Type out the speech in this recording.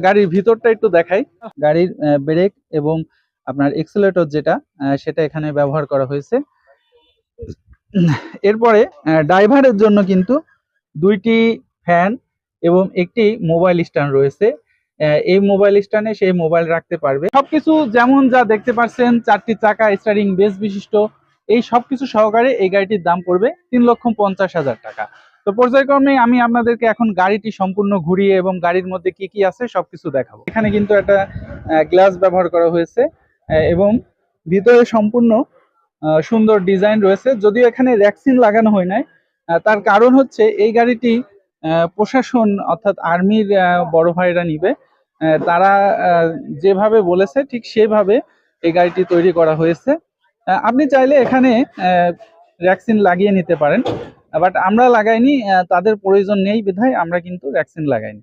গাড়ির ভিতরটা একটু দেখাই। গাড়ির ব্রেক এবং আপনার এক্সেলেটর যেটা সেটা এখানে ব্যবহার করা হয়েছে। এরপরে ড্রাইভারের জন্য কিন্তু 2টি ফ্যান এবং একটি মোবাইল স্ট্যান্ড রয়েছে। এই মোবাইল স্ট্যান্ডে সেই মোবাইল রাখতে পারবে। সবকিছু যেমন যা দেখতে পাচ্ছেন, 4টি চাকা, স্টিয়ারিং বেস বিশিষ্ট, এই সবকিছু সহকারে এই গাড়িটির দাম পড়বে 3,50,000 টাকা। তো পর্যায়ক্রমে আমি আপনাদেরকে এখন গাড়িটি সম্পূর্ণ ঘুরিয়ে এবং গাড়ির মধ্যে কি কি আছে সবকিছু দেখাবো। এখানে কিন্তু একটা গ্লাস ব্যবহার করা হয়েছে এবং ভিতরে সম্পূর্ণ সুন্দর ডিজাইন রয়েছে। যদিও এখানে ভ্যাকসিন লাগানো হয় নাই, তার কারণ হচ্ছে এই গাড়িটি প্রশাসন অর্থাৎ আর্মির বড় ভাইরা নিবে। তারা যেভাবে বলেছে ঠিক সেভাবে এই গাড়িটি তৈরি করা হয়েছে। আপনি চাইলে এখানে ভ্যাকসিন লাগিয়ে নিতে পারেন, বাট আমরা লাগাইনি, তাদের প্রয়োজন নেই বিধায় আমরা কিন্তু ভ্যাকসিন লাগাইনি।